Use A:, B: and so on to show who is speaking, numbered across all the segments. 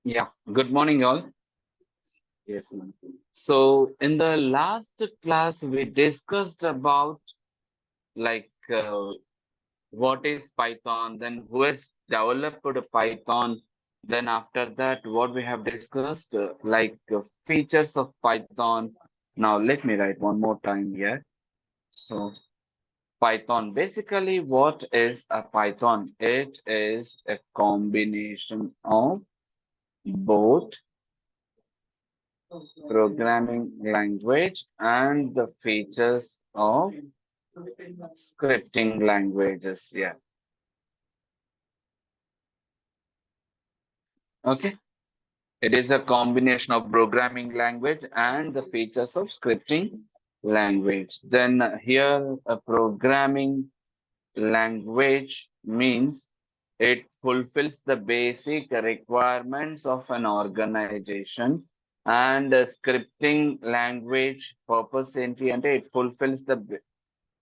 A: Yeah, good morning, all. Yes, ma'am. So, in the last class, we discussed about like what is Python, then who has developed Python, then after that, what we have discussed, features of Python. Now, let me write one more time here. So, Python, basically, what is a Python? It is a combination of both programming language and the features of scripting languages. Yeah. Okay. It is a combination of programming language and the features of scripting language. Then here a programming language means it fulfills the basic requirements of an organization and a scripting language purpose ఏంటి it fulfills the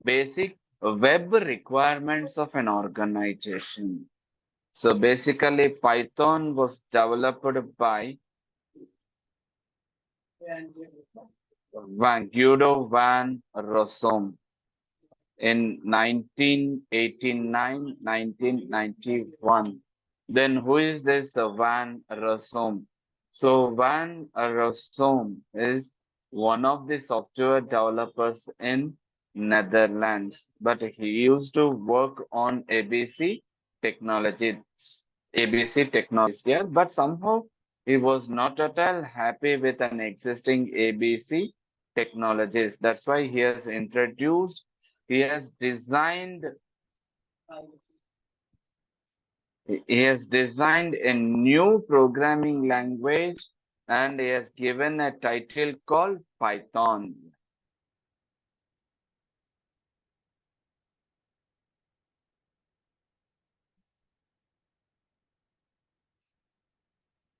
A: basic web requirements of an organization. So basically, Python was developed by Guido van Rossum in 1989, 1991. Then who is this Van Rossum? So Van Rossum is one of the software developers in Netherlands, but he used to work on ABC technologies, ABC technologies here, but somehow he was not at all happy with an existing ABC technologies. That's why he has designed he has designed a new programming language and he has given a title called Python.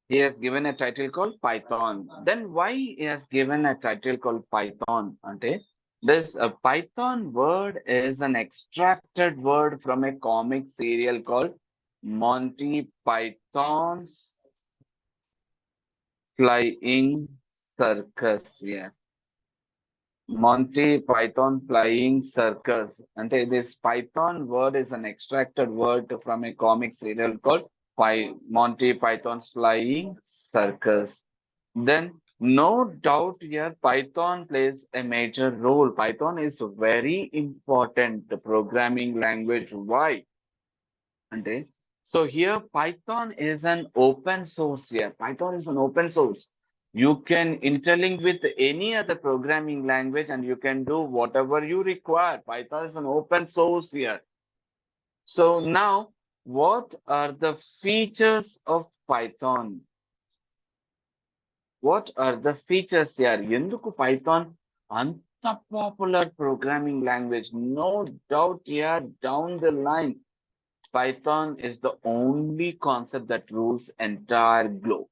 A: He has given a title called Python. Then why he has given a title called Python? Ante, this Python word is an extracted word from a comic serial called Monty Python's Flying Circus. Yeah. Monty Python Flying Circus. And this Python word is an extracted word from a comic serial called Monty Python's Flying Circus. Then, no doubt here, Python plays a major role. Python is a very important programming language. Why? And so here Python is an open source here. Python is an open source. You can interlink with any other programming language and you can do whatever you require. Python is an open source here. So now, what are the features of Python? What are the features here? Yenduku Python anta popular programming language? No doubt here down the line. Python is the only concept that rules entire globe.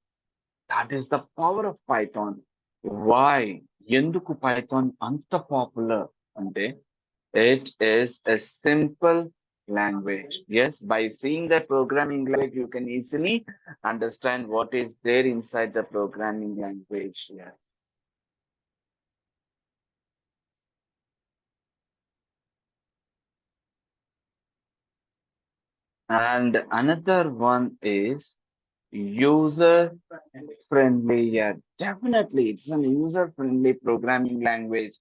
A: That is the power of Python. Why? ఎందుకు Python అంత popular అంటే it is a simple language. Yes, by seeing the programming language, you can easily understand what is there inside the programming language. Yeah. And another one is user friendly. Yeah, definitely. It's an user friendly programming language.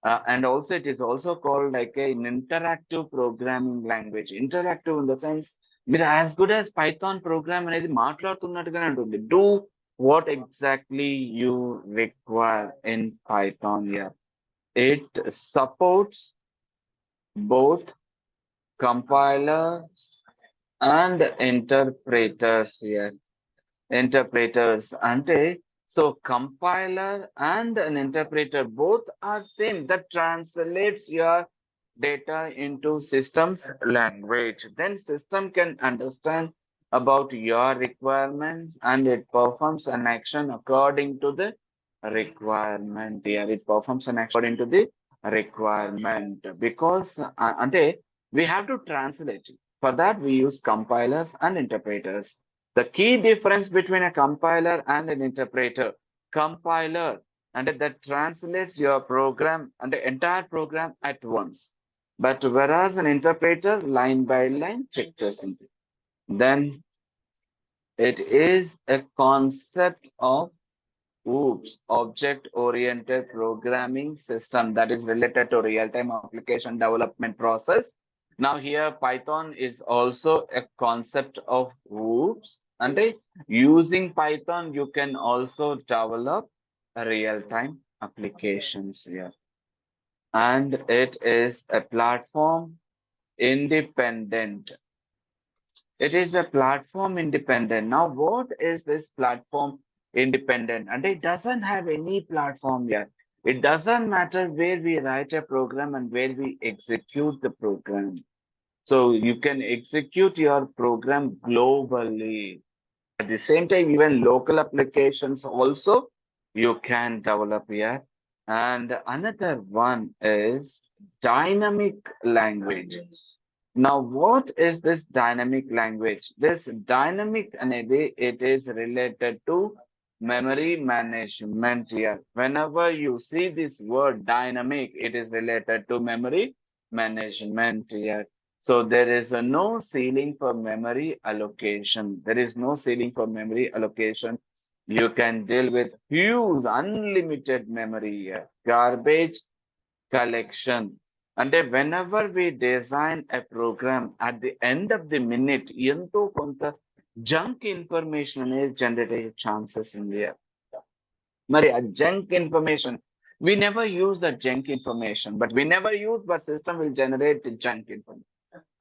A: And also, it is also called like an interactive programming language. Interactive in the sense, మీరు as good as Python program అనేది మాట్లాడుతున్నట్టుగానే ఉంటుంది. Do what exactly you require in Python. Yeah, it supports both compilers and interpreters. Yeah, interpreters ante so compiler and an interpreter both are same that translates your data into systems language, then system can understand about your requirements and it performs an action according to the requirement. Yeah, it performs an action according to the requirement because ante we have to translate. For that we use compilers and interpreters. The key difference between a compiler and an interpreter. Compiler, and that translates your program and the entire program at once. But whereas an interpreter, line by line, checks into. Then it is a concept of object-oriented programming system that is related to real-time application development process. Now here Python is also a concept of OOPS, and using Python you can also develop real-time applications here. And it is a platform independent. It is a platform independent. Now, what is this platform independent? And it doesn't have any platform yet. It doesn't matter where we write a program and where we execute the program. So you can execute your program globally. At the same time, even local applications also you can develop here. And another one is dynamic language. Now, what is this dynamic language? This dynamic language, it is related to memory management here. Whenever you see this word dynamic, it is related to memory management here. So there is no ceiling for memory allocation. There is no ceiling for memory allocation. You can deal with huge unlimited memory here. Garbage collection. And whenever we design a program, at the end of the minute, ఎంతో కొంత junk information అనేది generate అయ్యే chances ఉంది. మరి ఆ junk information, we never use the junk information, but system will generate the junk information.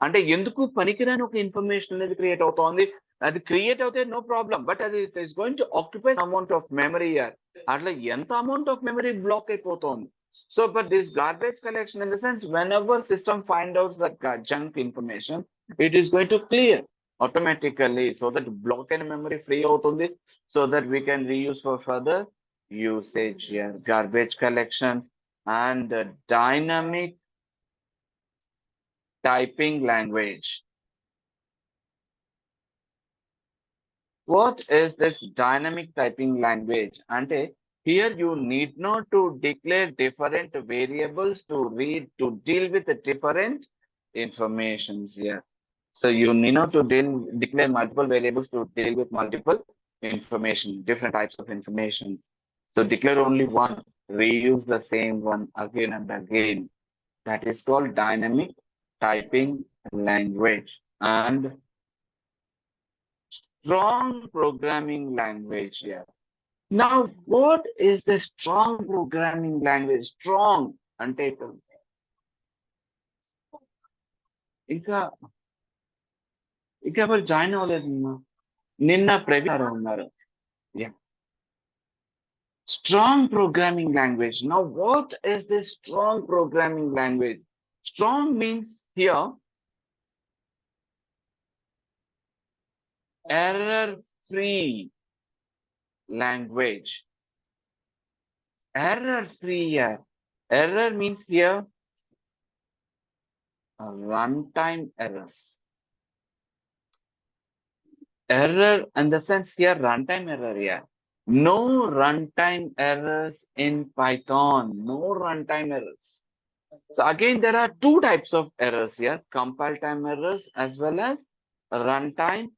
A: అంటే ఎందుకు పనికిరాని ఒక ఇన్ఫర్మేషన్ అనేది క్రియేట్ అవుతోంది. అది క్రియేట్ అవుతే నో ప్రాబ్లం, బట్ అది it is going to occupy amount of memory year. అట్లా ఎంత అమౌంట్ ఆఫ్ మెమరీ బ్లాక్ అయిపోతుంది. So, but this garbage collection, in the sense, whenever system find out that junk information, it is going to clear automatically, so that block and memory free out on this, so that we can reuse for further usage here. Garbage collection and dynamic typing language. What is this dynamic typing language? And here you need not to declare different variables to deal with the different informations here. So you need not to declare multiple variables to deal with multiple information, different types of information. So declare only one, reuse the same one again and again. That is called dynamic typing language. And strong programming language here. Now, what is the strong programming language? Strong అంటే ఇంకా ఎవరు join అవ్వలేదు నిన్న ప్రవీణ్ ఉన్నారు. Strong programming language. Now, what is this strong programming language? Strong means here error-free language. Error-free here. Error means here runtime errors. Error in the sense here runtime error here. No runtime errors in Python. No runtime errors. So again, there are two types of errors here: compile time errors as well as runtime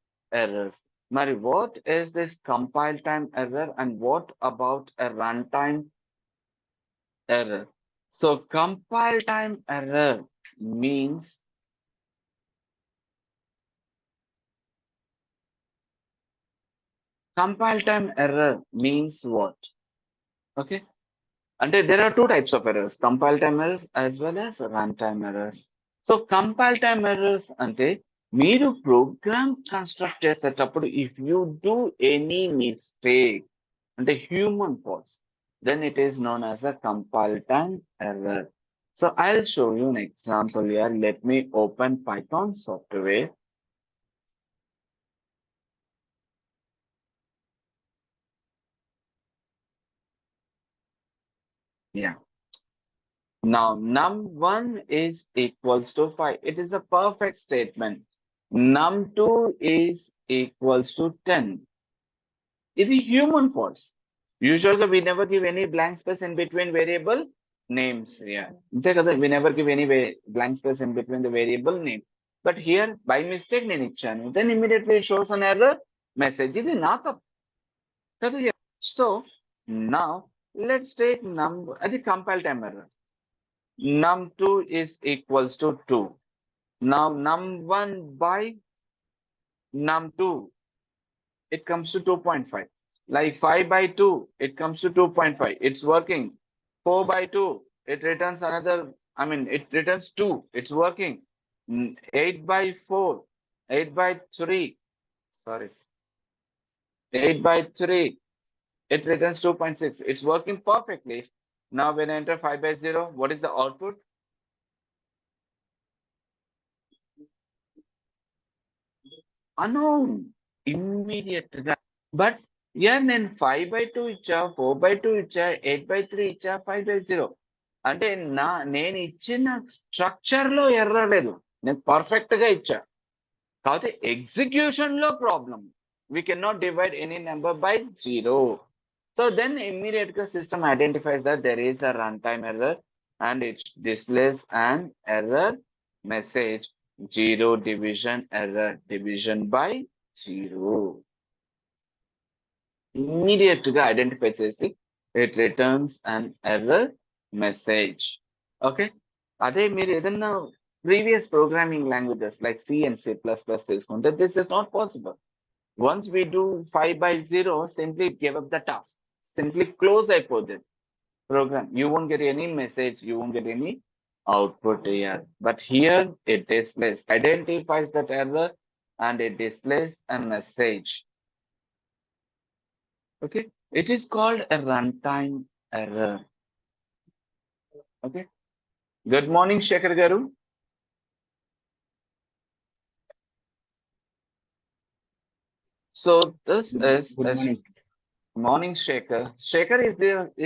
A: errors. Mari, what is this compile time error and what about a runtime error? So compile time error means what? Okay. And there are two types of errors: compile time errors as well as runtime errors. So compile time errors ante మీరు programme construct చేసేటప్పుడు if you do any mistake అంటే human faults, then it is known as a compile time error. So I'll show you an example here. Let me open Python software. Yeah. Now num1 is equals to 5. It is a perfect statement. num2 is equals to 10. It's a human faults. Usually we never give any blank space in between variable names. Yeah. We never give any blank space in between the variable name. But here by mistake నేను ఇచ్చాను. Then immediately it shows an error message. ఇది నా తప్పు. So now let's take the compile time error. Num2 is equals to 2. Now num1 by num2, it comes to 2.5. Like 5 by 2, it comes to 2.5. It's working. 4 by 2, it returns another, it returns 2. It's working. 8 by 4, 8 by 3, sorry, 8 by 3, it returns 2.6. It's working perfectly. Now when I enter 5 by 0, what is the output? Unknown. Immediate. But here నేను 5 by 2 ఇచ్చా, 4 by 2 ఇచ్చా, 8 by 3 ఇచ్చా, 5 by 0. అంటే నేను ఇచ్చిన structure లో error లేదు, నేను పర్ఫెక్ట్ గా ఇచ్చా. కాకపోతే ఎగ్జిక్యూషన్ లో problem. We cannot divide any number by 0. So then immediately system identifies that there is a runtime error and it displays an error message, 0 division error, division by 0. Immediate గా identify చేసి it returns an error message. Okay, అదే మీరు ఏదన్నా previous programming languages like C and C++ తీసుకుంటే this is not possible. Once we do 5 by 0, simply give up the task, simply close అయిపోద్ది program. You won't get any message, you won't get any output here. But here it displays, identifies that error and it displays a message. Okay, it is called a runtime error. Okay, good morning Shekhar garu. So this is
B: Good morning.
A: morning Shekhar. Shekhar,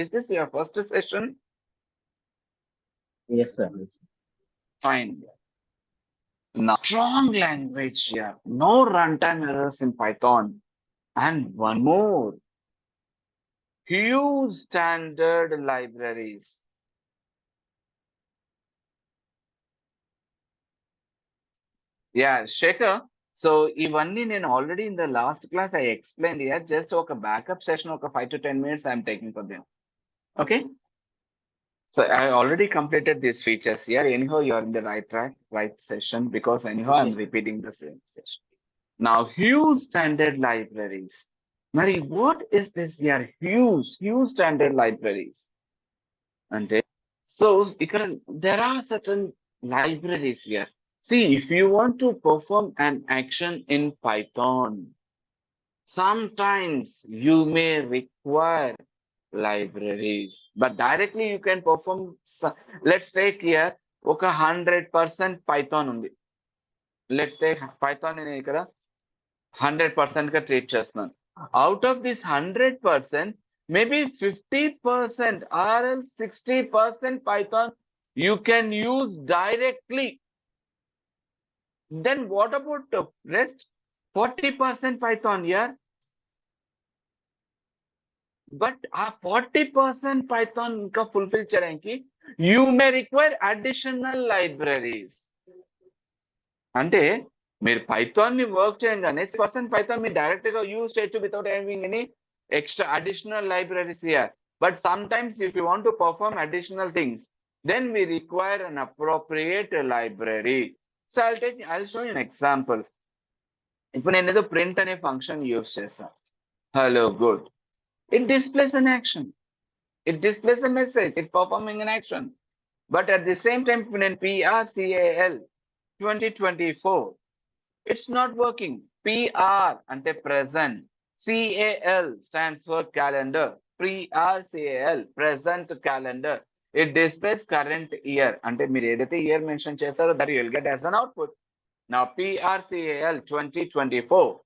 A: is this your first session?
B: Yes, sir.
A: Fine. Now strong language here, no runtime errors in Python. And one more, huge standard libraries. Yeah, Shekhar. So ఇవన్నీ నేను already in the last class I explained here. Just ఒక backup session, ఒక 5 to 10 minutes I'm taking for them. Okay. So I already completed these features here. Anyhow, you're in the right track, right session, because anyhow I'm repeating the same session. Now, huge standard libraries. Mary, what is this here? Huge standard libraries. And so there are certain libraries here. See, if you want to perform an action in Python, sometimes you may require libraries, but directly you can perform. Let's take here, 100% Python only. Let's take Python in ikkada 100% గా treat చేస్తున్నాను. Out of this 100%, maybe 50% or else 60% Python you can use directly. Then what about the rest 40% Python here? But ఆ 40% Python ఇంకా fulfill చేయడానికి you may require additional libraries. అంటే మీరు Python ని work చేయగానే 6% Python మీరు డైరెక్ట్ గా యూజ్ చేయొచ్చు without having any extra additional libraries here. But sometimes if you want to perform additional things, then we require an appropriate library. So I'll show you an example. ఇప్పుడు నేను ఏదో print అనే function use చేశాను. Hello, good. It displays an action. It displays a message. It's performing an action. But at the same time, when PRCAL 2024, it's not working. PR ante present. CAL stands for calendar. PRCAL, present calendar. It displays current year. Ante meer edaithe year mention chesaro that you'll get as an output. Now PRCAL 2024.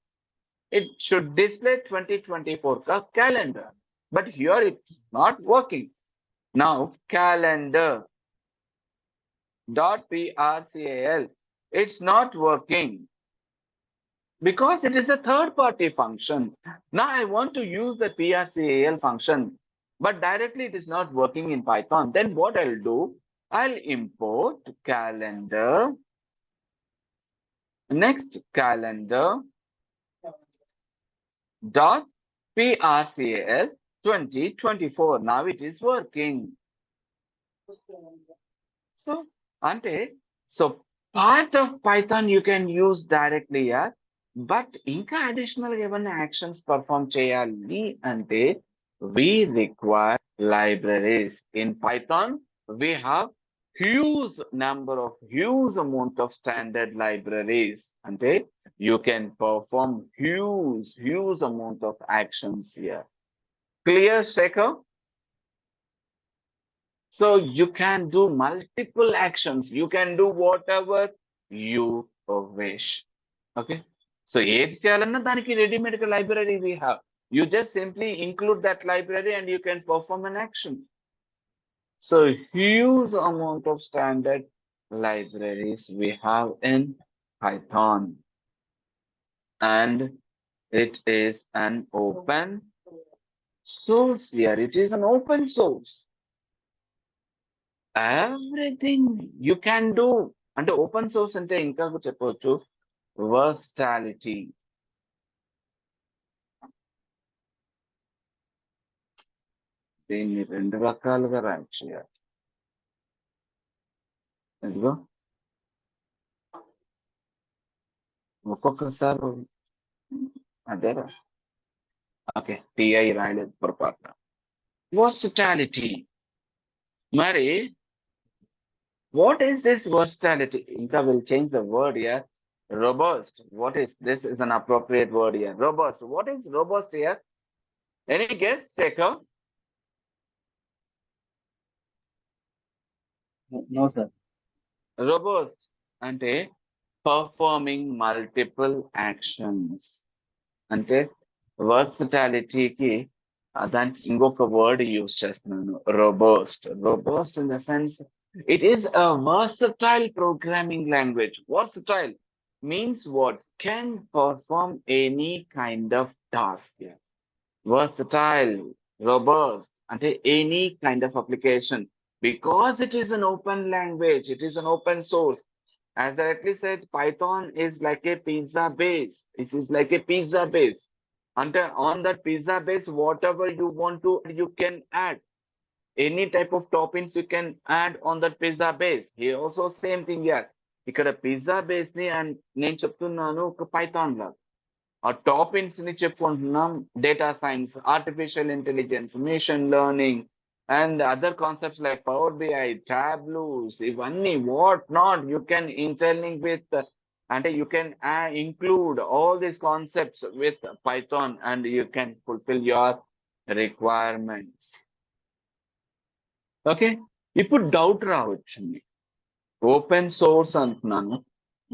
A: It should display 2024 calendar. But here it's not working. Now calendar dot PRCAL, it's not working. Because it is a third-party function. Now I want to use the PRCAL function, but directly it is not working in Python. Then what I'll do, I'll import calendar, next calendar dot PRCAL 2024. Now it is working. So, so part of Python you can use directly here, but ఇంకా additional ఏమైనా actions perform చేయాలి అంటే we require libraries. In Python, we have huge amount of standard libraries. అంటే you can perform huge amount of actions here. Clear, Shekhar? So you can do multiple actions. You can do whatever you wish. Okay. So ఏది చేయాలన్నా దానికి ready-made library we have. You just simply include that library and you can perform an action. So huge amount of standard libraries we have in Python. And it is an open source here. It is an open source. Everything you can do. అంటే open source అంటే ఇంకా చెప్పవచ్చు versatility. దీన్ని రెండు రకాలుగా రాయొచ్చు. ఇదిగో ఒక్కొక్కసారి అదే రాసి ఓకే టిఐ రాయలేదు పొరపాటున. వర్స్టాలిటీ. మరి what is this versatility? Inka will change the word here. Robust. What is this? Is an appropriate word here. Robust. What is robust here? Any guess, Shekhar?
B: No, sir.
A: Robust అంటే performing multiple actions. అంటే వర్సటాలిటీకి దానికి ఇంకొక word use చేస్తున్నాను, robust. Robust in the sense it is a versatile programming language. Versatile means what? Can perform any kind of task. Versatile, robust, and any kind of application. Because it is an open language, it is an open source. As I rightly said, Python is like a pizza base. It is like a pizza base. And on that pizza base, whatever you want to, you can add. Any type of toppings you can add on that pizza base. Here also same thing here. ఇక్కడ pizza base ని నేను చెప్తున్నాను ఒక Python లాగా. ఆ topics ని చెప్పుకుంటున్నాం data science, artificial intelligence, machine learning and other concepts like power BI, Tableaus, ఇవన్నీ what not you can interlink with, అంటే you can include all these concepts with Python and you can fulfil your requirements. Okay, ఇప్పుడు doubt రావచ్చింది, open source అంటున్నాను,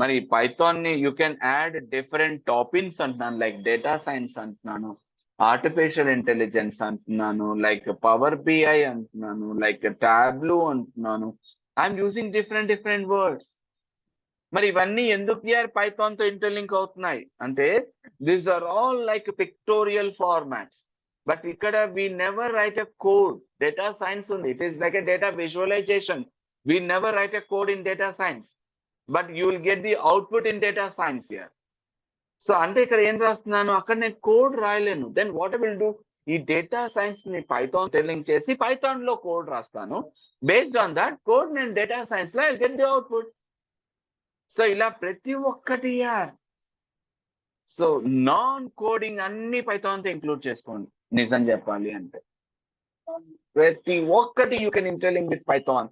A: మరి Python ని you can add different topics అంటున్నాను, like data science అంటున్నాను, artificial intelligence అంటున్నాను, like power BI అంటున్నాను, like Tableau అంటున్నాను. I'm using different words. మరి ఇవన్నీ ఎందుకు పైథాన్ తో ఇంటర్లింక్ అవుతున్నాయి అంటే these are all like pictorial formats. But ఇక్కడ we never write a code. Data science ఉంది, it is like a data visualization. We never write a code in data science, but you will get the output in data science here. So అంటే ఇక్కడ ఏం రాస్తున్నాను, అక్కడ నేను code రాయలేను. Then what I will do, ఈ data science ని Python టెలింగ్ చేసి పైథాన్ లో కోడ్ రాస్తాను. బేస్డ్ ఆన్ దట్ కోడ్ నేను డేటా సైన్స్ లో గెట్ ది అవుట్పుట్. సో ఇలా ప్రతి ఒక్కటి సో నాన్ కోడింగ్ అన్ని పైథాన్ తో ఇంక్లూడ్ చేసుకోండి నిజం చెప్పాలి అంటే. ప్రతి ఒక్కటి you can interlink with Python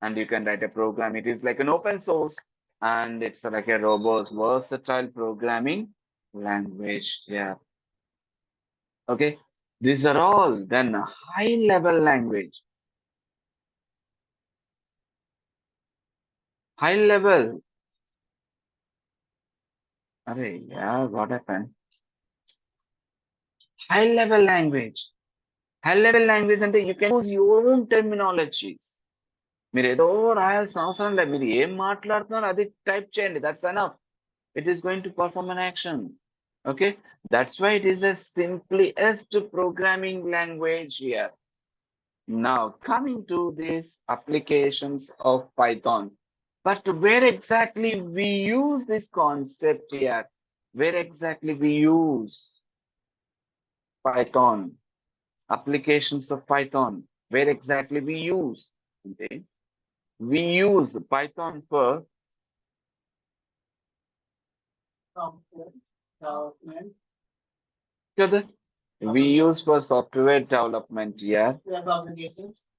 A: and you can write a program. It is like an open source and it's like a robust, versatile programming language. Yeah. Okay. These are all then high level language. High level. Array, yeah, what happened? High level language. High level language and you can use your own terminologies. మీరు ఏదో రాయాల్సిన అవసరం లేదు, మీరు ఏం మాట్లాడుతున్నారో అది type చేయండి, that's enough. It is going to perform an action. Okay, that's why it is a simplest programming language here. Now, coming to these applications of Python, but where exactly we use this concept here? Where exactly we use Python? Applications of Python, where exactly we use? Okay. We use Python for we use for software development, yeah.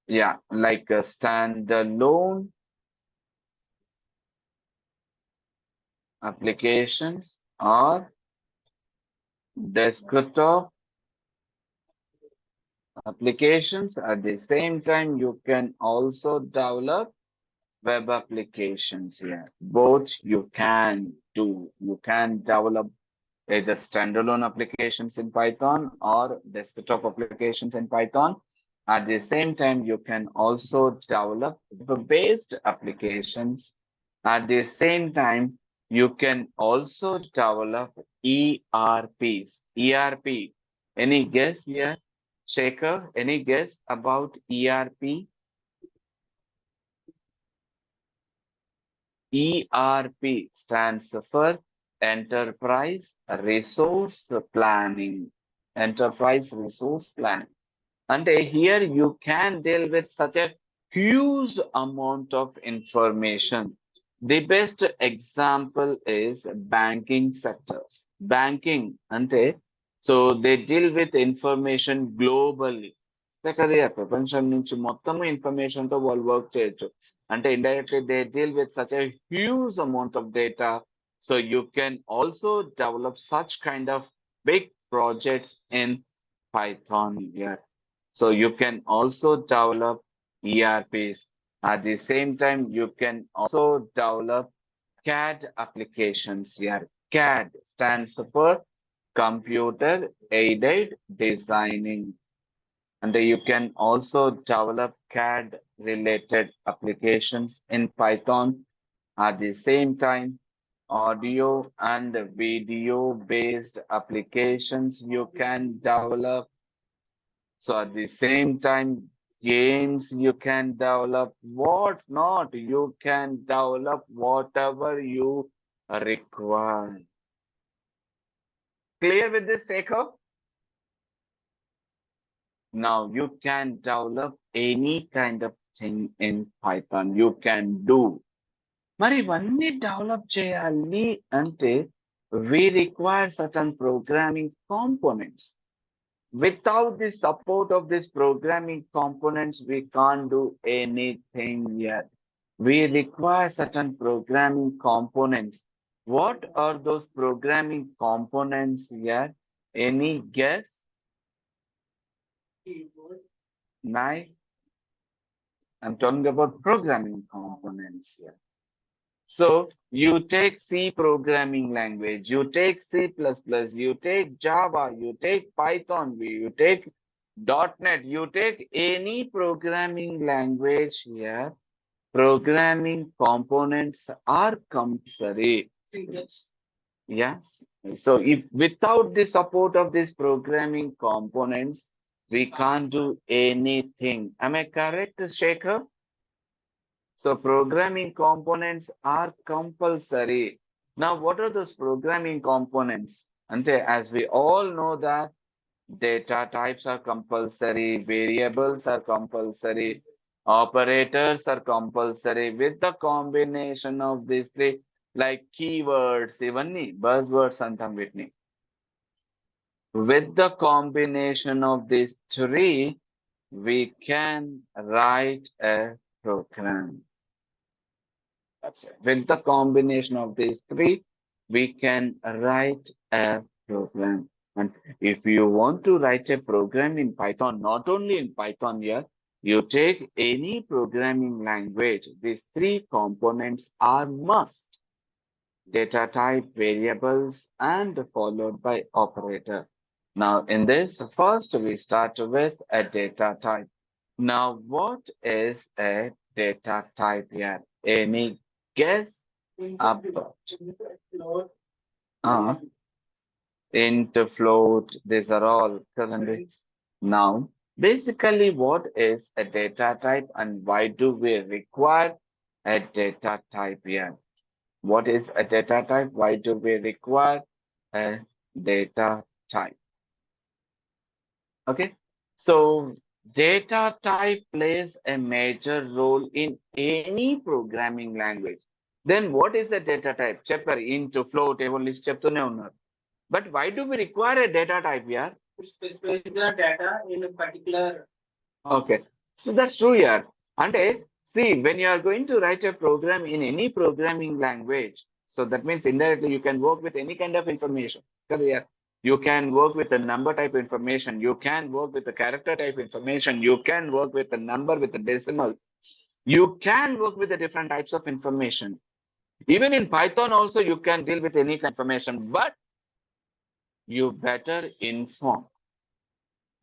A: Yeah, like a standalone applications or desktop applications. At the same time, you can also develop web applications here. Both you can do. You can develop either standalone applications in Python or desktop applications in Python. At the same time, you can also develop web-based applications. At the same time, you can also develop ERPs. ERP. Any guess here? Shaker, any guess about ERP? ERP stands for Enterprise Resource Planning. Enterprise Resource Planning. And here you can deal with such a huge amount of information. The best example is banking sectors. Banking, ante, so they deal with information globally. కదా ప్రపంచం నుంచి మొత్తం information తో వాళ్ళు work చేయొచ్చు అంటే indirectly they deal with such a huge amount of data so you can also develop such kind of big projects in Python here. So you can also develop ERPs. At the same time, you can also develop CAD applications here. CAD stands for Computer Aided Designing. And you can also develop CAD related applications in Python. At the same time, audio and video based applications you can develop. So at the same time, games you can develop, what not, you can develop whatever you require. Clear with this, Sekhar? Now you can develop any kind of thing in Python. You can do. మరి ఇవన్నీ develop చేయాలి అంటే we require certain programming components. Without the support of these programming components, we can't do anything yet. We require certain programming components. What are those programming components here? Any guess? Nine? I'm talking about programming components here. So you take C programming language, you take C++, you take Java, you take Python, you take .NET, you take any programming language here, programming components are compulsory. Yes. So if without the support of these programming components, we can't do anything. Am I correct, Shekhar? So programming components are compulsory. Now, what are those programming components? And as we all know that data types are compulsory, variables are compulsory, operators are compulsory with the combination of these three, like keywords, even buzzwords and Whitney. With the combination of these three, we can write a program. That's it. With the combination of these three, we can write a program. And if you want to write a program in Python, not only in Python here, you take any programming language, these three components are must. Data type, variables, and followed by operator. Now in this, first we start with a data type. Now what is a data type here? Any guess about? int, float, these are all current. Now, basically, what is a data type and why do we require a data type here? What is a data type? Why do we require a data type? Okay, so data type plays a major role in any programming language. Then what is a data type? Chapter int, float, even list చెప్తూనే ఉన్నారు. But why do we require a data type here?
B: To specify the data in a particular.
A: Okay, so that's true here. And see, when you are going to write a program in any programming language, so that means indirectly you can work with any kind of information. Correct? You can work with the number type information. You can work with the character type information. You can work with the number with the decimal. You can work with the different types of information. Even in Python also you can deal with any information, but you better inform.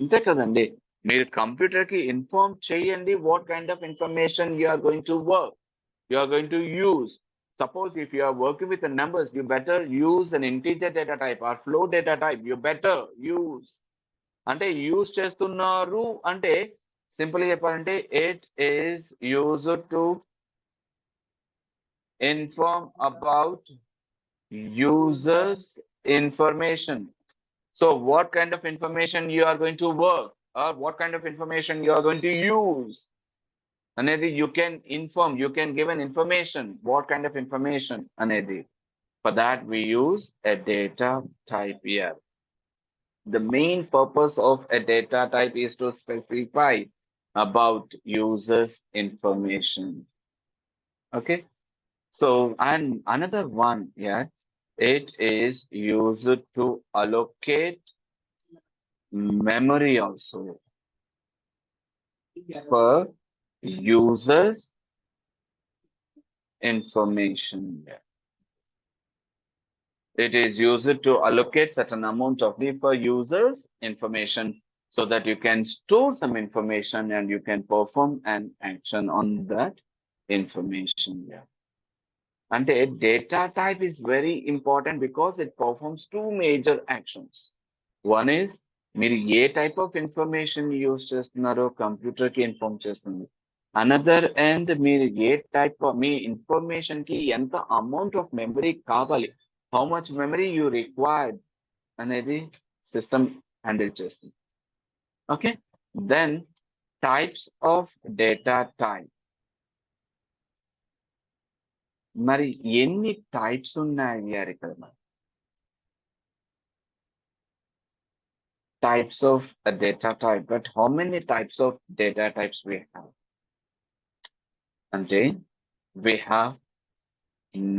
A: అంతే కదండి మీరు computer కి inform చేయండి what kind of information you are going to work you are going to use suppose if you are working with numbers you better use an integer data type or float data type you better use అంటే use చేస్తున్నారు అంటే simple చెప్పాలంటే it is use to inform about users information. So what kind of information you are going to work or what kind of information you are going to use? Anedi, you can inform, you can give an information. What kind of information, Anedi? For that, we use a data type here. The main purpose of a data type is to specify about users' information. Okay. So, and another one, yeah, it is used to allocate memory also for users information. It is used to allocate certain amount of memory for users information so that you can store some information and you can perform an action on that information. And a data type is very important because it performs two major actions. One is మీరు ఏ type of information use చేస్తున్నారో computer కి inform చేస్తుంది. Another and మీరు ఏ type మీ information కి ఎంత అమౌంట్ ఆఫ్ మెమరీ కావాలి, how much memory you required అనేది సిస్టమ్ హ్యాండిల్ చేస్తుంది. Okay, then types of data type. మరి ఎన్ని టైప్స్ ఉన్నాయి ఇక్కడ? Types of a data type, but how many types of data types we have? And then we have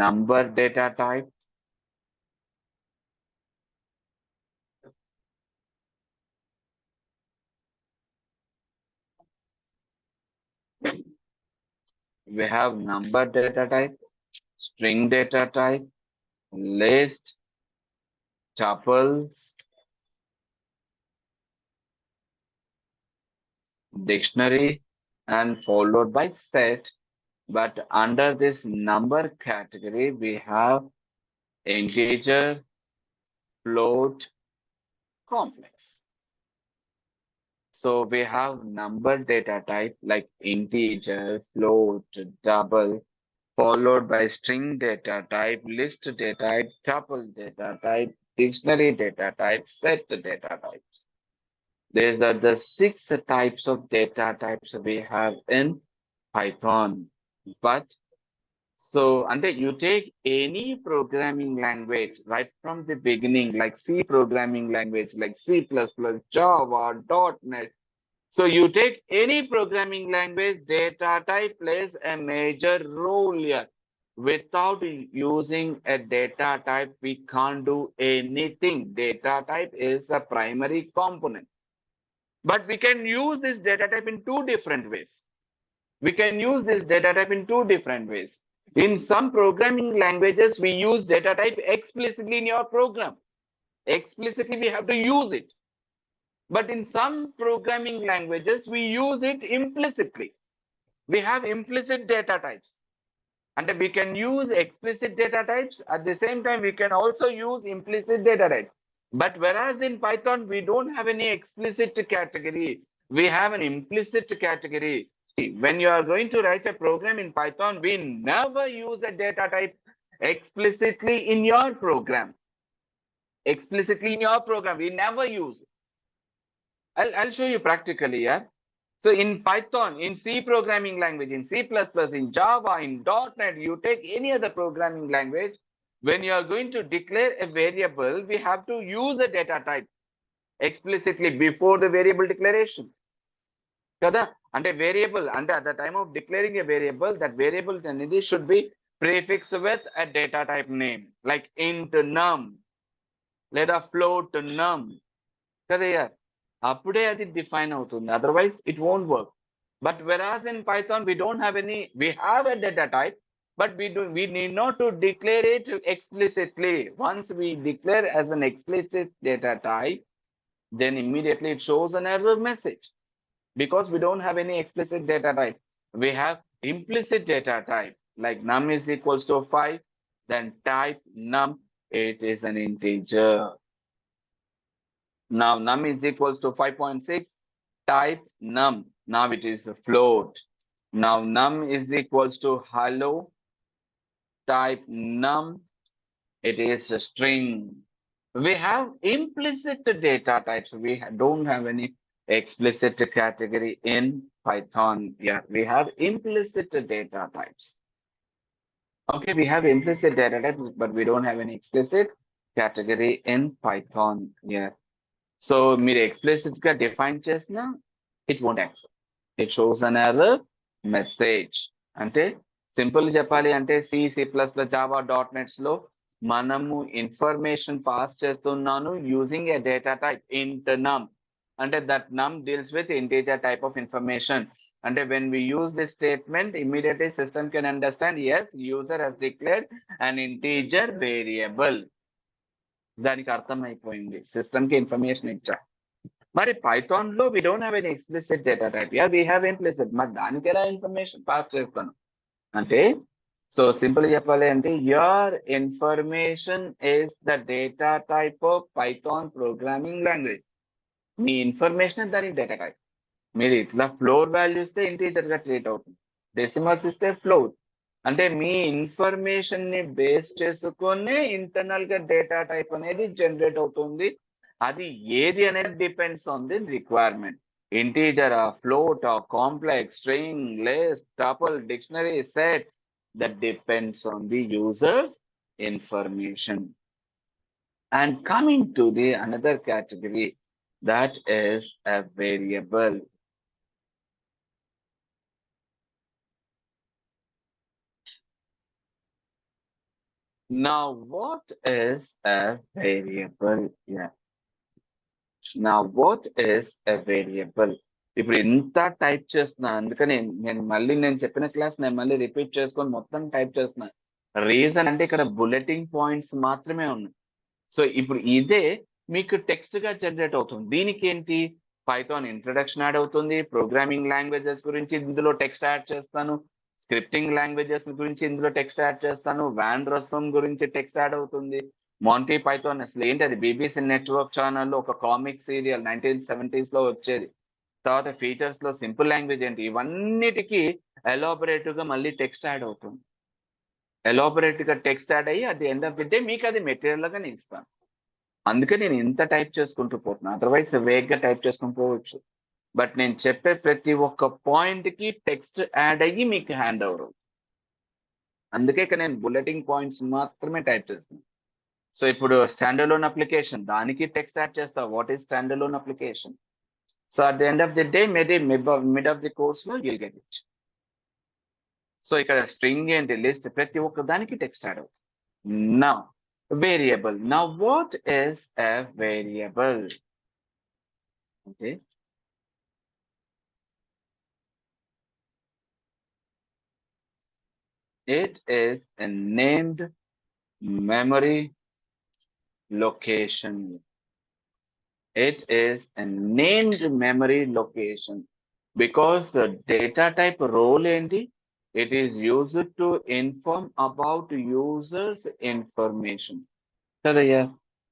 A: number data type, we have number data type, string data type, list, tuples, dictionary, and followed by set. But under this number category, we have integer, float, complex. So we have number data type like integer, float, double, followed by string data type, list data type, tuple data type, dictionary data type, set data types. These are the 6 types of data types we have in Python. But so, and you take any programming language right from the beginning, like C programming language, like C++, Java, .NET. So you take any programming language, data type plays a major role here. Without using a data type, we can't do anything. Data type is a primary component. But we can use this data type in two different ways. We can use this data type in two different ways. In some programming languages, we use data type explicitly in your program. Explicitly, we have to use it. But in some programming languages, we use it implicitly. We have implicit data types. And we can use explicit data types. At the same time, we can also use implicit data types. But whereas in Python, we don't have any explicit category. We have an implicit category. See, when you are going to write a program in Python, we never use a data type explicitly in your program. Explicitly in your program, we never use. I'll show you practically, yeah. So in Python, in C programming language, in C++, in Java, in .NET, you take any other programming language, when you are going to declare a variable, we have to use a data type explicitly before the variable declaration. Kada? And a variable, and at the time of declaring a variable, that variable should be prefixed with a data type name, like int num, లేదా float num. కదా yaar? అప్పుడే అది define అవుతుంది. Otherwise, it won't work. But whereas in Python, we don't have any, we have a data type, but we need not to declare it explicitly. Once we declare as an explicit data type, then immediately it shows an error message because we don't have any explicit data type. We have implicit data type, like num is equals to 5, then type num, it is an integer. Now num is equals to 5.6, type num, now it is a float. Now num is equals to hello, type num, it is a string. We have implicit data types. We don't have any explicit category in Python. Yeah, we have implicit data types. Okay, we have implicit data types, but we don't have any explicit category in Python. Yeah. So మీరు explicit గా define చేసినా it won't accept. It shows an error message. అంటే simple చెప్పాలి అంటే C++, Java, .NET లో మనము information pass చేస్తున్నాను using a data type int num. అంటే that num deals with integer type of information. అంటే when we use this statement, immediately system can understand, yes, user has declared an integer variable. దానికి అర్థమైపోయింది, system కి information ఇచ్చా. మరి Python లో we don't have any explicit data type, yeah we have implicit. మరి దానికి ఎలా ఇన్ఫర్మేషన్ పాస్ చేస్తాను అంటే, సో సింపుల్ చెప్పాలి అంటే your information is the data type of Python programming language. Me information దానికి డేటా టైప్. మీరు ఇట్లా ఫ్లోర్ వాల్యూ ఇస్తే ఇంటీజర్ గా ట్రీట్ అవుతుంది, డెసిమల్స్ ఇస్తే ఫ్లోర్. అంటే మీ ఇన్ఫర్మేషన్ ని బేస్ చేసుకుని ఇంటర్నల్ గా డేటా టైప్ అనేది జనరేట్ అవుతుంది. అది ఏది అనేది depends on the requirement. Integer, float, complex, string, list, tuple, dictionary, set, that depends on the user's information. And coming to the another category, that is a variable. Now, what is a variable? Yeah. Now, what is a variable? ఇప్పుడు ఇంత type చేస్తున్నా, అందుకని నేను చెప్పిన class నేను మళ్ళీ repeat చేసుకొని మొత్తం టైప్ చేస్తున్నా. రీజన్ అంటే ఇక్కడ బుల్లెటింగ్ పాయింట్స్ మాత్రమే ఉన్నాయి. సో ఇప్పుడు ఇదే మీకు టెక్స్ట్ గా జనరేట్ అవుతుంది. దీనికి ఏంటి, పైథాన్ ఇంట్రడక్షన్ యాడ్ అవుతుంది, ప్రోగ్రామింగ్ లాంగ్వేజెస్ గురించి ఇందులో టెక్స్ట్ యాడ్ చేస్తాను, స్క్రిప్టింగ్ లాంగ్వేజెస్ గురించి ఇందులో టెక్స్ట్ యాడ్ చేస్తాను, వ్యాన్ రసం గురించి టెక్స్ట్ యాడ్ అవుతుంది. మాంటీ పైథాన్ అసలు ఏంటి, అది బీబీసీ నెట్వర్క్ ఛానల్లో ఒక కామిక్ సీరియల్ 1970s లో వచ్చేది. తర్వాత ఫీచర్స్ లో సింపుల్ లాంగ్వేజ్ ఏంటి, ఇవన్నిటికీ ఎలాబొరేటివ్ గా మళ్ళీ టెక్స్ట్ యాడ్ అవుతుంది. ఎలాబొరేటివ్ గా టెక్స్ట్ యాడ్ అయ్యి అది ఎండ్ ఆఫ్ ది డే మీకు అది మెటీరియల్ గా నేను ఇస్తాను. అందుకే నేను ఇంత టైప్ చేసుకుంటూ పోతున్నాను, అదర్వైజ్ వేగ్ గా టైప్ చేసుకుని పోవచ్చు. బట్ నేను చెప్పే ప్రతి ఒక్క పాయింట్ కి టెక్స్ట్ యాడ్ అయ్యి మీకు హ్యాండ్ ఓవర్ అవుతుంది. అందుకే ఇక్కడ నేను బుల్లెటింగ్ పాయింట్స్ మాత్రమే టైప్ చేస్తున్నాను. సో ఇప్పుడు స్టాండర్లోన్ అప్లికేషన్, దానికి టెక్స్ట్ యాడ్ చేస్తా, what is స్టాండర్లోన్ application. So at the end of the day maybe mid of the course లో యుల్ గెట్ ఇట్. సో ఇక్కడ స్ట్రింగ్ ఏంటి, లిస్ట్, ప్రతి ఒక్క దానికి టెక్స్ట్ యాడ్ అవుతుంది. Now variable. Now what is a variable? Okay. It is a named memory location. It is a named memory location because the data type role enti, it is used to inform about users information. Kadaya.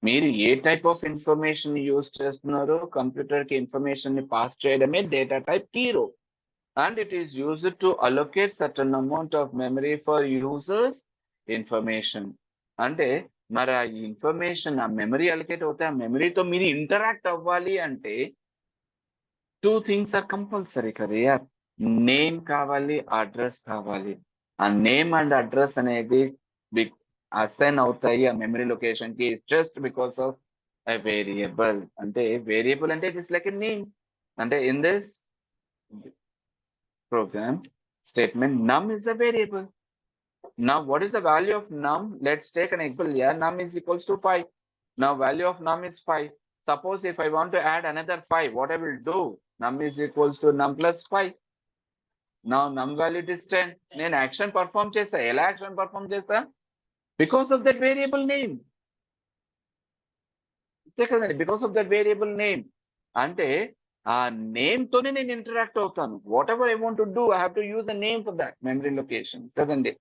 A: మీరు ఏ type of information use చేస్తున్నారో computer కి information ని pass చేయడమే data type key రో. And it is used to allocate certain amount of memory for users information. అంటే మరి ఆ ఇన్ఫర్మేషన్ ఆ మెమరీ అలొకేట్ అవుతే ఆ మెమరీతో మీరు ఇంటరాక్ట్ అవ్వాలి అంటే టూ థింగ్స్ ఆర్ కంపల్సరీ కదా. నేమ్ కావాలి, అడ్రస్ కావాలి. ఆ నేమ్ అండ్ అడ్రస్ అనేది అసైన్ అవుతాయి ఆ మెమరీ లొకేషన్ కి just because of a variable. అంటే వేరియబుల్ అంటే it is like a name. అంటే in this program statement, num is a variable. Now what is the value of num? Let's take an example here. Num is equals to 5. Now value of num is 5. Suppose if I want to add another 5, what I will do? Num is equals to num plus 5. Now num value is 10. Then action perform chesa. Ela action perform chesa? Because of that variable name. Because of that variable name. Ante ఆ name తోనే నేను interact అవుతాను. Whatever I want to do, I have to use a name for that memory location కదండి.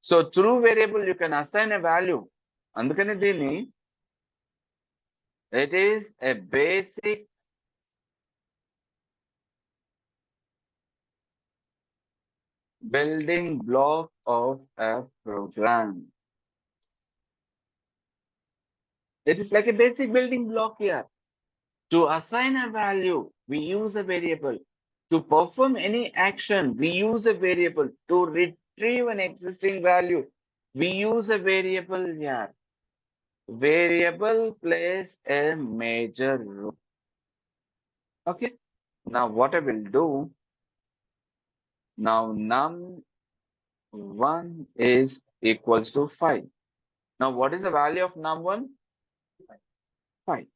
A: So through variable you can assign a value. అందుకని దీన్ని it is a basic building block of a program. It is like a basic building block here. To assign a value, we use a variable. To perform any action, we use a variable. To retrieve an existing value, we use a variable here. Variable plays a major role. Okay. Now what I will do, now num1 is equals to 5. Now what is the value of num1? 5.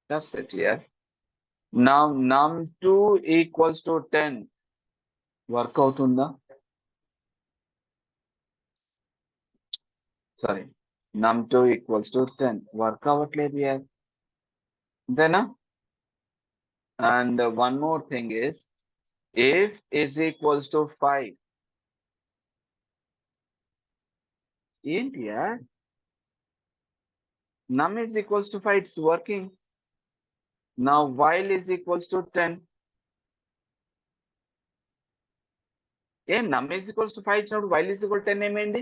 A: That's it here. Now num2 equals to 10. Work out unda? Sorry. Num2 equals to 10. Work out here. Then and one more thing is, if is equals to 5. India, num is equals to 5, it's working. Now while is equals to 10. Num is equals to 5 ఇచ్చినప్పుడు while is equal to 10 ఏమైంది?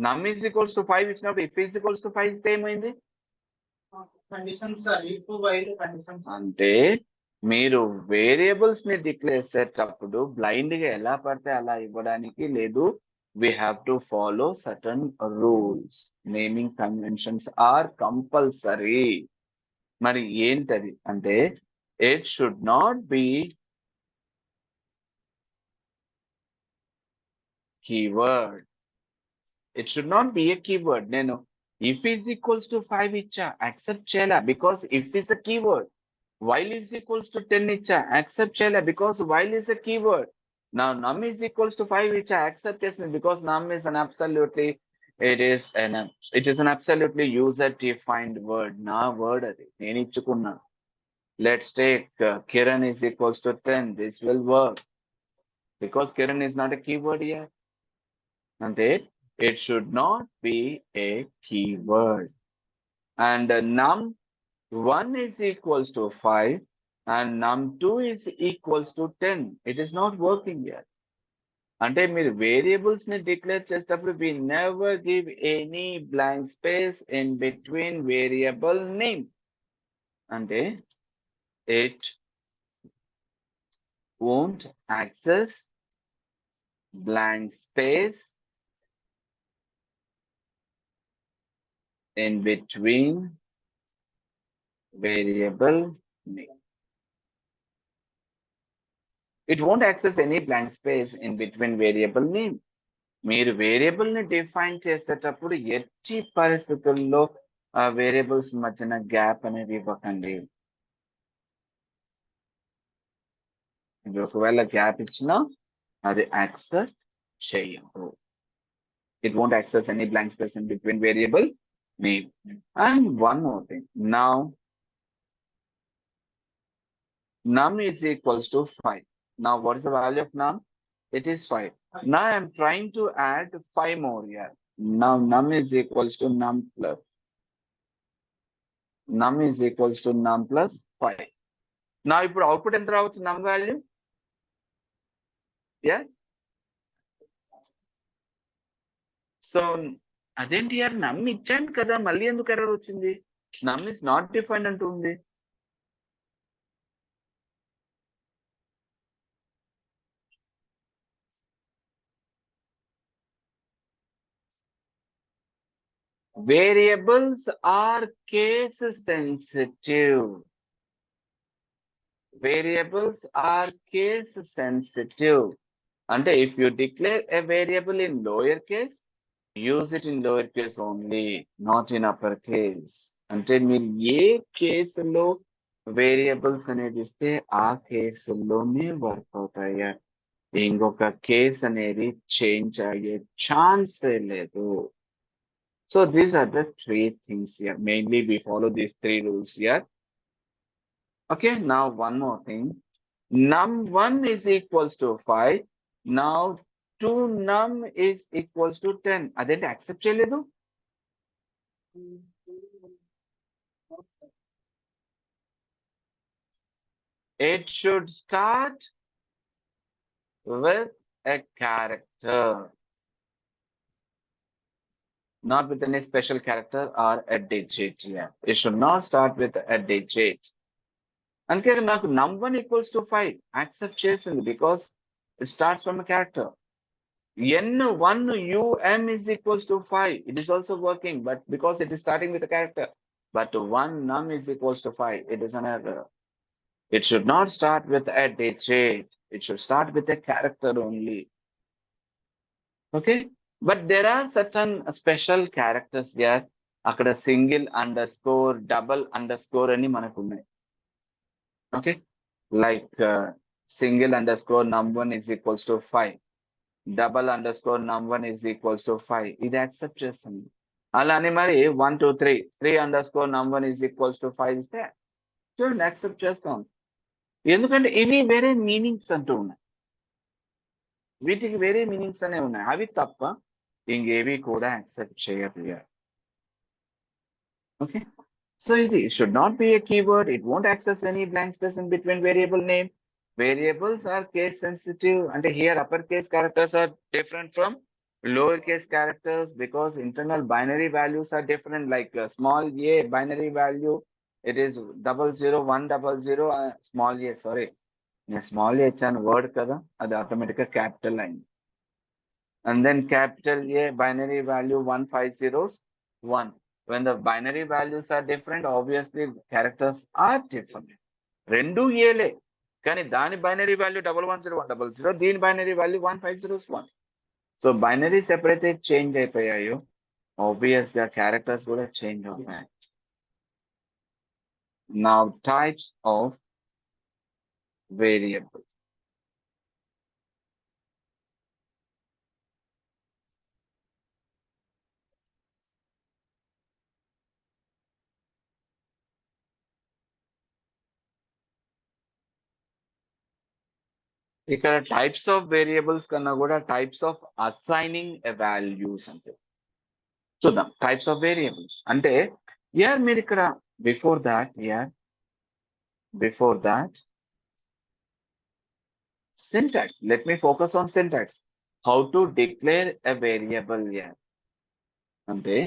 A: Num is equals to 5 ఇచ్చినప్పుడు if is equals to 5 ఇస్తే ఏమైంది?
B: Conditions if while conditions.
A: అంటే మీరు variables ని declare చేసేటప్పుడు blind గా ఎలా పడితే అలా ఇవ్వడానికి లేదు. We have to follow certain rules. Naming conventions are compulsory. మరి ఏంటది అంటే it should not be keyword. It should not be a keyword. నేను if is equals to 5 ఇచ్చా accept చేయాలా because if is a keyword. While is equals to 10 ఇచ్చా accept చేయాలా because while is a keyword. Now num is equals to 5 ఇచ్చా accept చేసింది because num is an absolutely it is an absolutely user defined word. నా word అది నేను ఇచ్చుకున్నా. Let's take Kiran is equals to 10. This will work because Kiran is not a keyword here. And it should not be a keyword. And num1 is equals to 5 and num2 is equals to 10. It is not working yet. అంటే మీరు variables ని declare చేసేటప్పుడు we never give any blank space in between variable name. అంటే it won't access blank space in between variable name. It won't access any blank space in between variable name. మీరు variable ని define చేసేటప్పుడు ఎట్టి పరిస్థితుల్లో ఆ variables మధ్యన gap అనేది ఇవ్వకండి. ఒకవేళ గ్యాప్ ఇచ్చినా అది యాక్సెప్ట్ చేయదు. It won't access any blank space in between variable name. And one more thing. Now num is equals to 5. Now what is the value of num? It is 5. Now I am trying to add 5 more here. Now num is equals to num plus. Num is equals to num plus 5. Now ఇప్పుడు output ఎంత రావచ్చు num value? Yeah. So అదేంటి యార్ నమ్ ఇచ్చాను కదా మళ్ళీ ఎందుకు ఎర్రర్ వచ్చింది? నమ్ ఇస్ నాట్ డిఫైన్డ్ అంటూ ఉంది. Variables are case sensitive. Variables are case sensitive. అంటే if you declare a variable in lower case, use it in lower case only, not in upper case. అంటే మీరు ఏ కేసులో వేరియబుల్స్ అనేది ఇస్తే ఆ కేసులోనే వర్క్ అవుతాయి. ఇంకొక కేస్ అనేది చేంజ్ అయ్యే ఛాన్సే లేదు. So these are the three things here. Mainly we follow these three rules here. Okay, now one more thing. Num1 is equals to 5. Now 2 num is equals to 10. అదేంటి accept చేయలేదు? It should start with a character, not with any special character or a digit here. It should not start with a digit. అందుకే నాకు num1 equals to 5 accept చేసింది because it starts from a character. N1 um is equals to 5. It is also working, but because it is starting with a character. But 1 num is equals to 5. It is an error. It should not start with a digit. It should start with a character only. Okay? But there are certain special characters here. అక్కడ single under score double under score అని మనకు ఉన్నాయి. Okay? Like single underscore num1 is equals to 5. Double underscore num1 is equals to 5. ఇది accept చేస్తుంది. అలానే మరి 1 2 3 3 underscore num1 is equals to 5 ఇస్తే చూడండి యాక్సెప్ట్ చేస్తాం. ఎందుకంటే ఇవి వేరే మీనింగ్స్ అంటూ ఉన్నాయి. వీటికి వేరే మీనింగ్స్ అనే ఉన్నాయి. అవి తప్ప ఇంకేవి కూడా యాక్సెప్ట్ చేయరు. ఓకే, సో ఇది should not be a keyword. It won't access any blank space in between variable name. Variables are case sensitive. And here uppercase characters are different from lowercase characters because internal binary values are different. Like small a binary value, it is 00100. Small a, sorry, small a and word kada అది automatic capital line. And then capital A binary value 1501. When the binary values are different, obviously characters are different. రెండు ఏలే కానీ దాని binary value 110100, దీని binary value 1501. So binaries ఎప్పుడైతే change అయిపోయాయో obvious గా characters కూడా change అవుతాయి. Now types of variable. ఇక్కడ టైప్స్ ఆఫ్ వేరియబుల్స్ కన్నా కూడా టైప్స్ ఆఫ్ అసైనింగ్ వాల్యూస్ అంటే చూద్దాం. టైప్స్ ఆఫ్ వేరియబుల్స్ అంటే మీరు ఇక్కడ before that syntax. Let me focus on syntax. How to declare a variable here. అంటే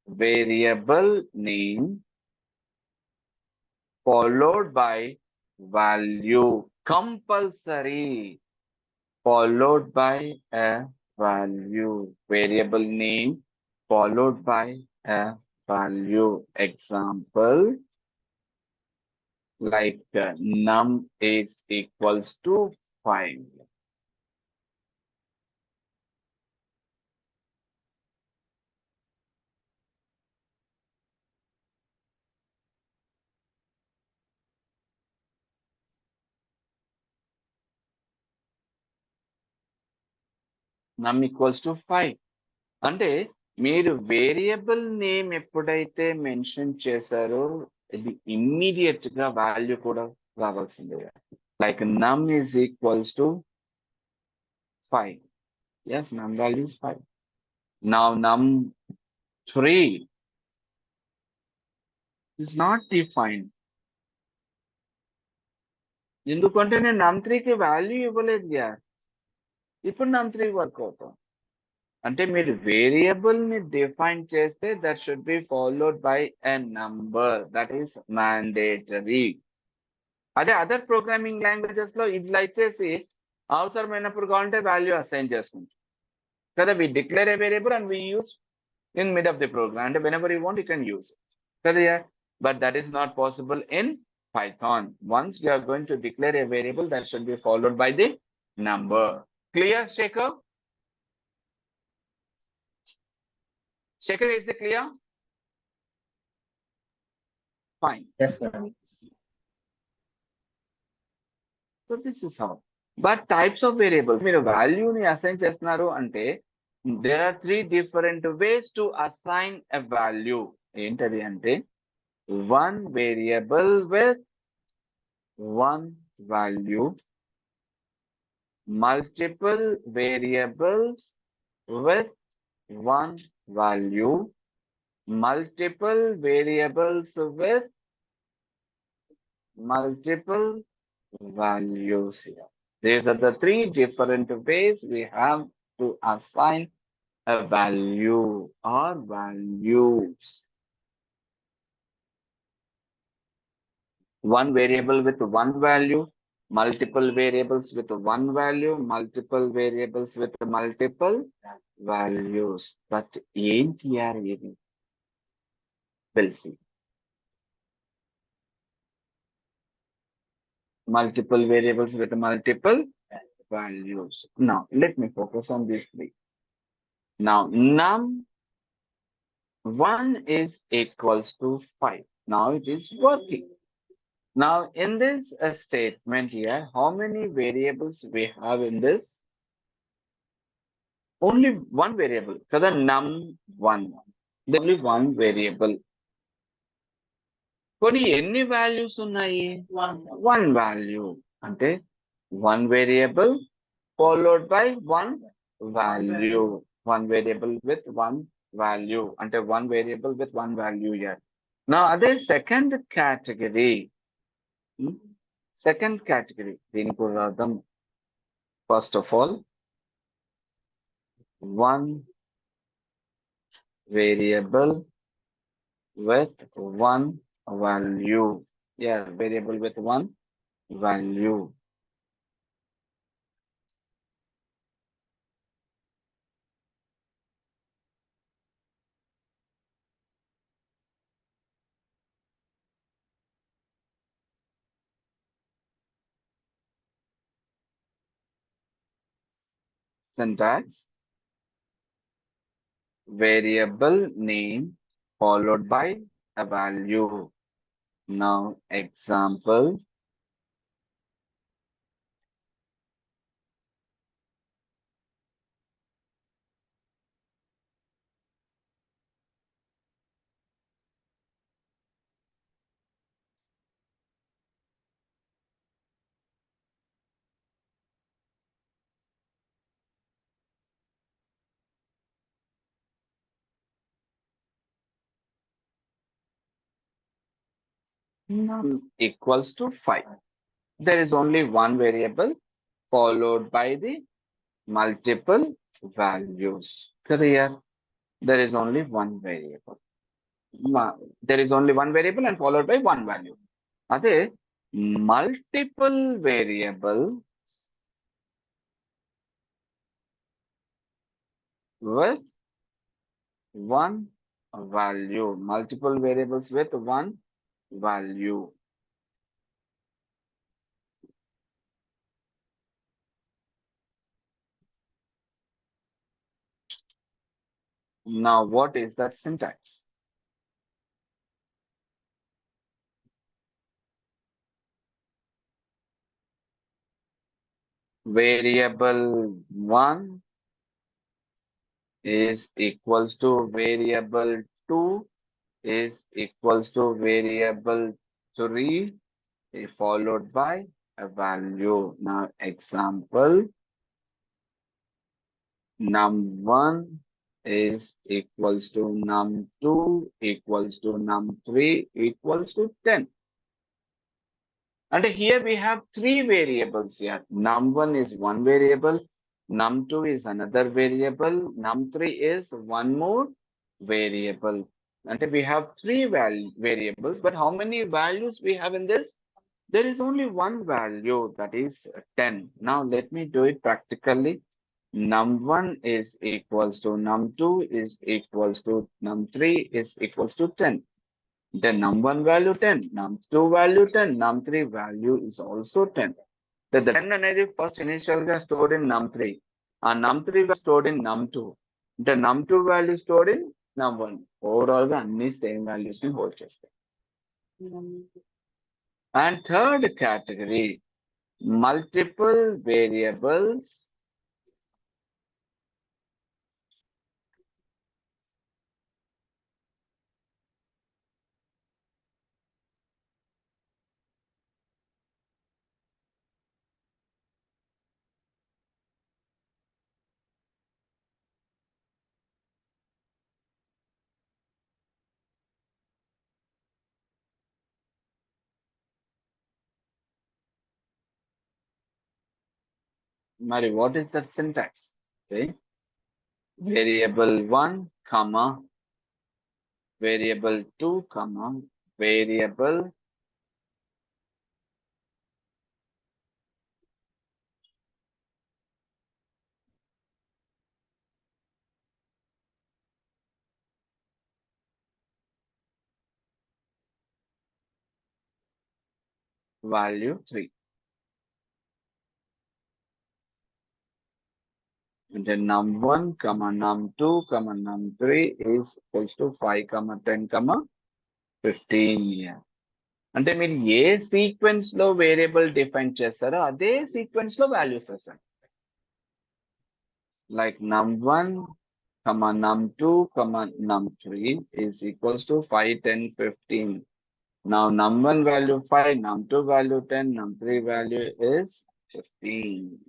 A: variable name followed by value, compulsory, followed by a value. Variable name followed by a value. Example, like num is equals to 5. Num equals to 5. అంటే మీరు variable name ఎప్పుడైతే mention చేశారో ఇది immediate గా value కూడా రావాల్సిందే. Like నమ్ is equals to 5. Yes, నమ్ value is 5. Now num3 is not defined. ఎందుకంటే నేను num3కి వాల్యూ ఇవ్వలేదు యార్. ఇప్పుడు num3 వర్క్ అవుతాం. అంటే మీరు వేరియబుల్ ని డిఫైన్ చేస్తే that should be followed by a number. That is mandatory. అదే అదర్ ప్రోగ్రామింగ్ లాంగ్వేజెస్ లో ఇట్లా ఇచ్చేసి అవసరమైనప్పుడు కావాలంటే వాల్యూ అసైన్ చేసుకుంటాం కదా. We declare a variable and we use in mid of the program, and whenever you want you can use it. But that is not possible in Python. Once we are going to declare a variable, that should be followed by the number. Clear, Shekhar? Shekhar, is it clear? Fine.
B: Yes, sir.
A: So this is how. But types of variables, మీరు value ని assign చేస్తున్నారు అంటే there are three different ways to assign a value. ఏంటది అంటే one variable with one value, multiple variables with one value, multiple variables with multiple values here. These are the three different ways we have to assign a value or values. One variable with one value, multiple variables with one value, multiple variables with multiple values. But ఏంటి యార్ ఇది? We'll see. Multiple variables with multiple values. Now, let me focus on these three. Now, num1 is equals to 5. Now it is working. Now, in this statement here, how many variables we have in this? Only one variable. So the num1. There's only one variable. కొన్ని ఎన్ని values ఉన్నాయి? One value. అంటే one variable followed by one value. One variable with one value. అంటే one variable with one value here. Now, అదే second category. Second category. దీనికి కూడా రాద్దాం. First of all, one variable with one value. Yeah, variable with one value. Syntax: variable name followed by a value. Now, example. Num equals to 5. There is only one variable followed by the multiple values. Clear? There is only one variable. There is only one variable and followed by one value. అదే multiple variable with one value. Multiple variables with one value. Now, what is that syntax? Variable 1 is equals to variable 2 is equals to variable 3 followed by a value. Now, example, num1 is equals to num2 equals to num3 equals to 10. And here we have three variables here. Num1 is one variable, num2 is another variable, num3 is one more variable. And we have three variables, but how many values we have in this? There is only one value, that is 10. Now let me do it practically. Num1 is equals to num2 is equals to num3 is equals to 10. Then num1 value 10, num2 value 10, num3 value is also 10. The 10 అనేది first initial గా stored in num3. ఆ num3 stored in num2. The num2 value stored in num1. Overall గా అన్ని same values ని hold చేస్తాయి. And third category, multiple variables మరి what is that syntax? Okay. Variable 1, comma, variable 2, comma, variable value 3. And then num1, comma, num2, comma, num3 is equals to 5, comma, 10, comma, 15 here. అంటే మీరు ఏ sequence లో variable define చేస్తారో అదే sequence లో values వస్తాయి. Like num1, comma, num2, comma, num3 is equals to 5, 10, 15. Now num1 value 5, num2 value 10, num3 value is 15.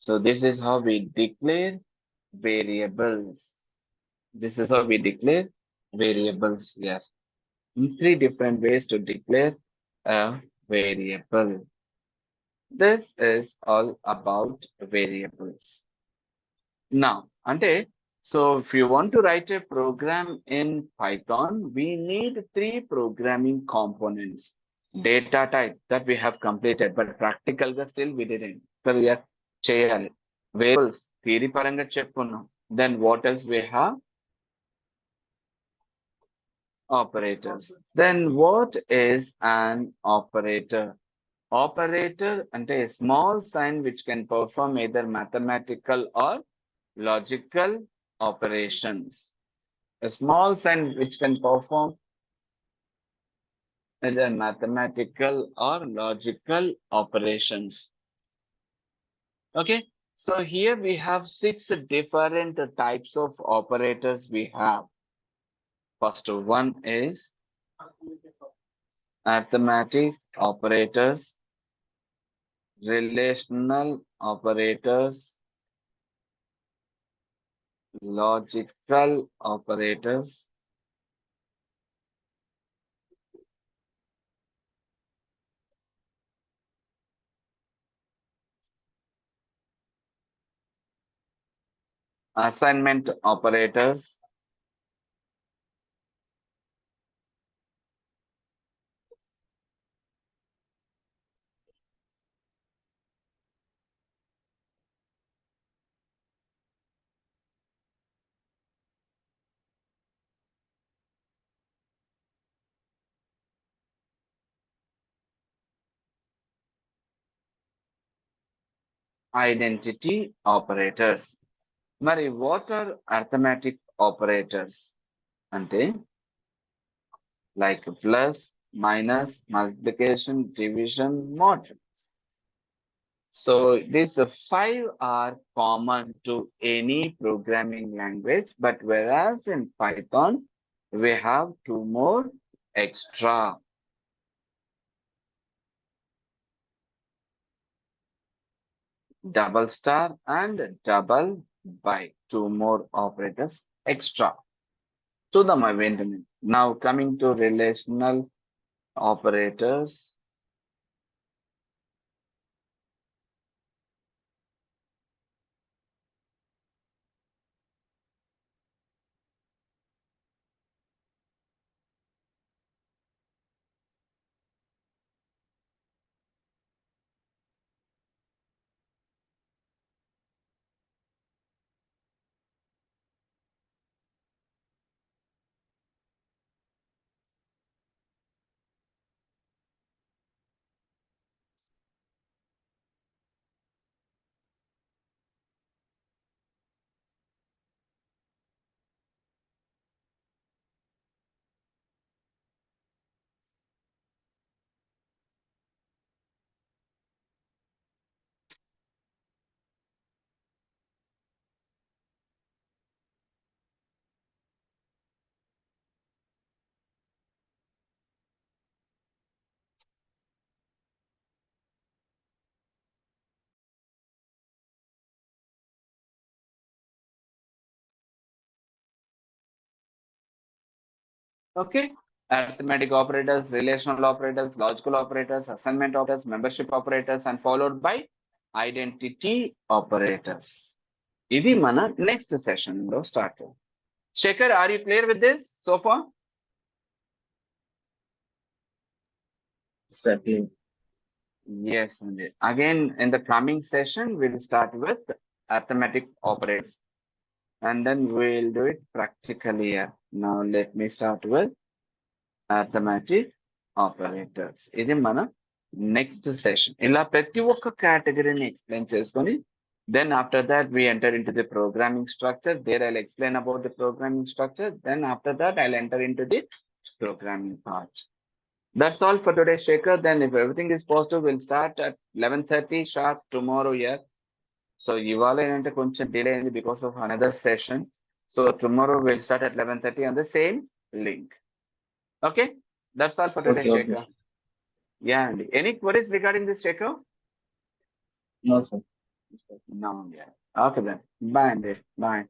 A: So this is how we declare variables. This is how we declare variables here. Three different ways to declare a variable. This is all about variables. Now, ante, so if you want to write a program in Python, we need three programming components. Data type that we have completed, but practical still we didn't. So we are cheyali. Variables, theory paranga cheppunnam. Then what else we have? Operators. Then what is an operator? Operator ante a small sign which can perform either mathematical or logical operations. A small sign which can perform either mathematical or logical operations. Okay, so here we have 6 different types of operators we have. First one is arithmetic operators, relational operators, logical operators, assignment operators, identity operators. Mari, what are arithmetic operators? Ante, like plus, minus, multiplication, division, mod. So these 5 are common to any programming language, but whereas in Python, we have 2 more extra. Double star and double by 2 more operators extra. చూద్దాం అవి ఏంటని. Now coming to relational operators. Okay. Arithmetic operators, relational operators, logical operators, assignment operators, membership operators, and followed by identity operators. ఇది మన next session లో start. Shekhar, are you clear with this so far?
C: Certainly.
A: Yes, indeed. Again, in the coming session, we'll start with arithmetic operators. And then we'll do it practically here. Now, let me start with arithmetic operators. ఇది మన next session. ఇలా ప్రతి ఒక్క కేటగిరీని explain చేసుకొని then after that we enter into the programming structure. There I'll explain about the programming structure. Then after that I'll enter into the programming part. That's all for today, Shekhar. Then if everything is positive, we'll start at 11:30 sharp tomorrow here. So ఇవాళ ఏంటంటే కొంచెం delay అయింది because of another session. So tomorrow we'll start at 11:30 on the same link. Okay, that's all for today,
C: Okay,
A: Shekhar. Yeah, Andy. Any queries regarding this, Shekhar?
C: No, sir.
A: No, yeah. Okay then. Bye, Andy. Bye.